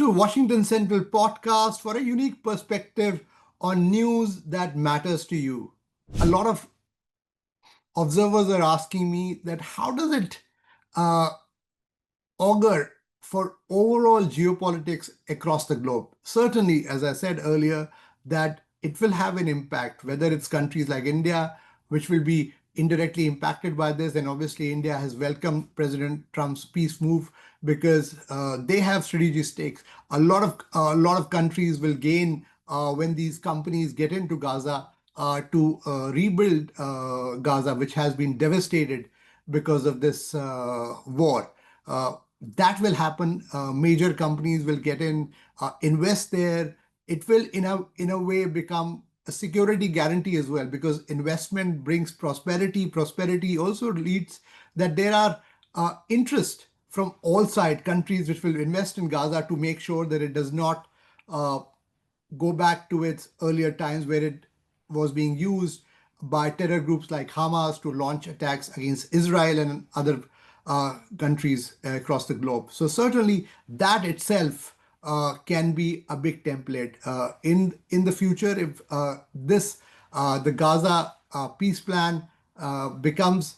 to Washington Central podcast for a unique perspective on news that matters to you. A lot of observers are asking me that how does it uh, augur for overall geopolitics across the globe? Certainly, as I said earlier, that it will have an impact, whether it's countries like India, which will be indirectly impacted by this. And obviously, India has welcomed President Trump's peace move because they have strategic stakes. A lot of countries will gain when these companies get into Gaza to rebuild Gaza, which has been devastated because of this war. That will happen. Major companies will get in, invest there. It will, in a way, become a security guarantee as well, because investment brings prosperity. Prosperity also leads that there are interest from all side countries which will invest in Gaza to make sure that it does not uh, go back to its earlier times where it was being used by terror groups like Hamas to launch attacks against Israel and other countries across the globe. So certainly that itself can be a big template in the future if the Gaza peace plan becomes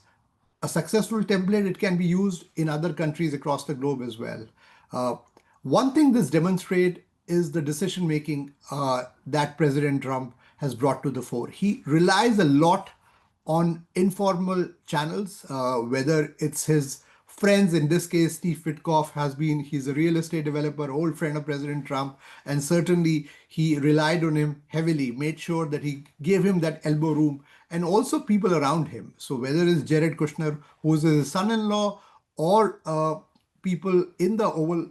a successful template. It can be used in other countries across the globe as well. Uh, One thing this demonstrates is the decision making that President Trump has brought to the fore. He relies a lot on informal channels, whether it's his friends. In this case, Steve Witkoff he's a real estate developer, old friend of President Trump, and certainly he relied on him heavily, made sure that he gave him that elbow room, and also people around him. So whether it's Jared Kushner, who's his son-in-law, or people in the Oval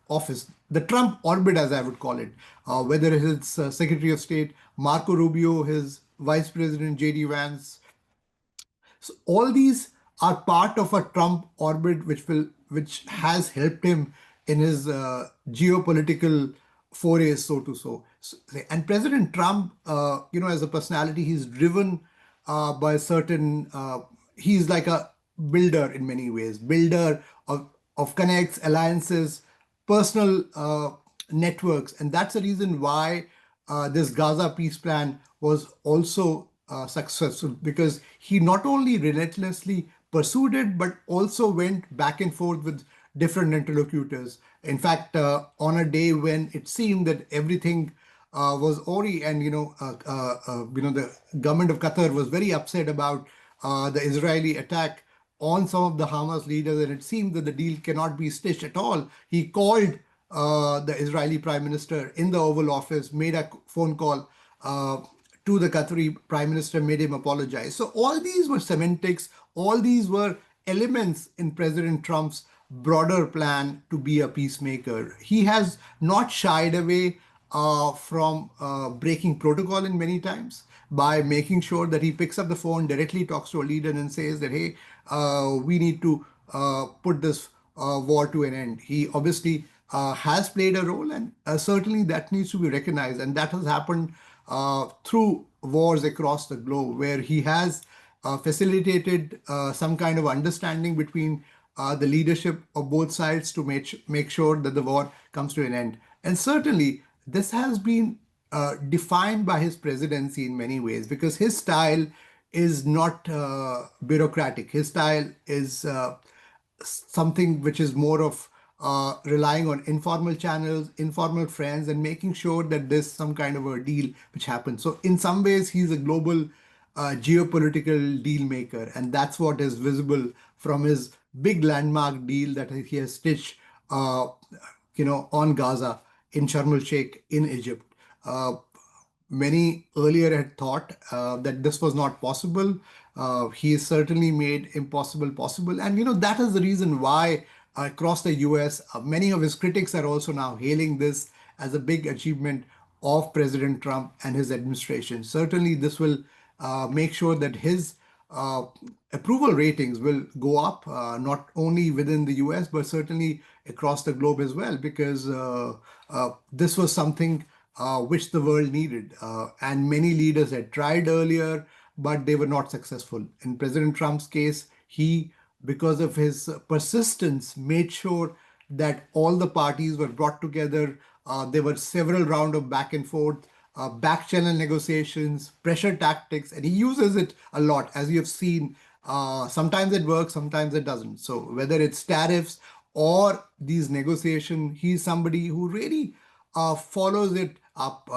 Office, the Trump orbit, as I would call it, whether it's Secretary of State Marco Rubio, his Vice President J.D. Vance. So all these are part of a Trump orbit, which has helped him in his geopolitical forays, And President Trump, as a personality, he's driven by certain. He's like a builder in many ways, builder of connects, alliances, personal networks, and that's the reason why this Gaza peace plan was also successful, because he not only relentlessly pursued it, but also went back and forth with different interlocutors. In fact, on a day when it seemed that everything was already, and the government of Qatar was very upset about the Israeli attack on some of the Hamas leaders, and it seemed that the deal cannot be stitched at all. He called the Israeli Prime Minister in the Oval Office, made a phone call to the Qatari Prime Minister, made him apologize. So all these were semantics, all these were elements in President Trump's broader plan to be a peacemaker. He has not shied away from breaking protocol in many times by making sure that he picks up the phone, directly talks to a leader and says that, hey, we need to put this war to an end. He obviously has played a role, and certainly that needs to be recognized. And that has happened through wars across the globe, where he has facilitated some kind of understanding between the leadership of both sides to make sure that the war comes to an end. And certainly this has been defined by his presidency in many ways, because his style is not bureaucratic. His style is something which is more of relying on informal channels, informal friends, and making sure that there's some kind of a deal which happens. So in some ways, he's a global geopolitical deal maker, and that's what is visible from his big landmark deal that he has stitched, on Gaza in Sharm el-Sheikh in Egypt. Many earlier had thought that this was not possible. He has certainly made impossible possible. And, that is the reason why across the US, many of his critics are also now hailing this as a big achievement of President Trump and his administration. Certainly, this will make sure that his approval ratings will go up, not only within the US, but certainly across the globe as well, because this was something which the world needed. And many leaders had tried earlier, but they were not successful. In President Trump's case, he, because of his persistence, made sure that all the parties were brought together. There were several rounds of back and forth, back channel negotiations, pressure tactics, and he uses it a lot, as you have seen. Sometimes it works, sometimes it doesn't. So whether it's tariffs or these negotiations, he's somebody who really follows it up.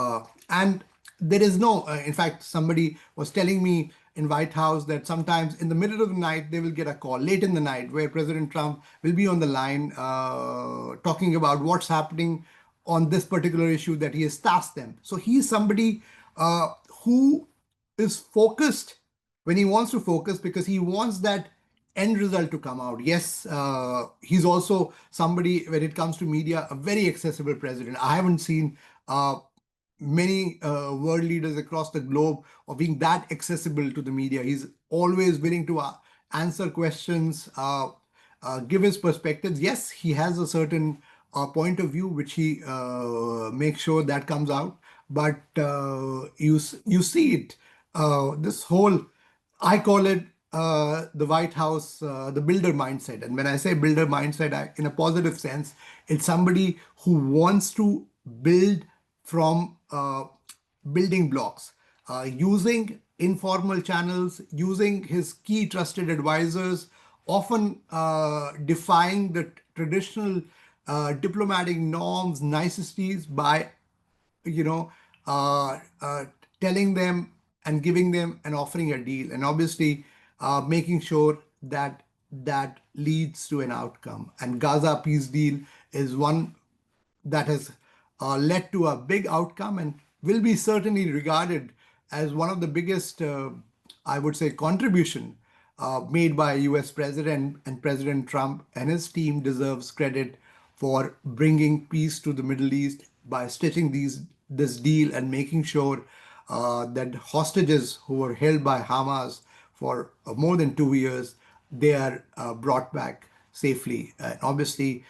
And there is no, in fact, somebody was telling me in White House that sometimes in the middle of the night they will get a call late in the night where President Trump will be on the line talking about what's happening on this particular issue that he has tasked them. So he's somebody who is focused when he wants to focus because he wants that end result to come out. Yes, he's also somebody, when it comes to media, a very accessible president. I haven't seen many world leaders across the globe of being that accessible to the media. He's always willing to answer questions, give his perspectives. Yes, he has a certain point of view which he makes sure that comes out. But you see it. This whole, I call it the White House, the builder mindset. And when I say builder mindset, in a positive sense, it's somebody who wants to build from building blocks, using informal channels, using his key trusted advisors, often defying the traditional diplomatic norms, niceties by you know, uh, uh, telling them and giving them and offering a deal, and obviously making sure that that leads to an outcome. And Gaza Peace Deal is one that has led to a big outcome and will be certainly regarded as one of the biggest, I would say, contribution made by US President, and President Trump and his team deserves credit for bringing peace to the Middle East by stitching this deal and making sure that hostages who were held by Hamas for more than 2 years, they are brought back safely. Obviously,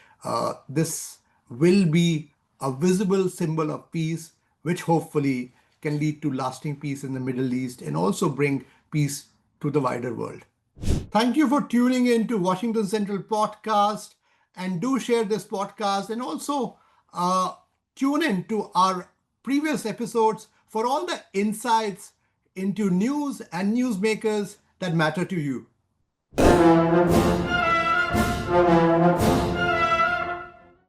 this will be a visible symbol of peace, which hopefully can lead to lasting peace in the Middle East and also bring peace to the wider world. Thank you for tuning in to Washington Central Podcast, and do share this podcast, and also tune in to our previous episodes for all the insights into news and newsmakers that matter to you.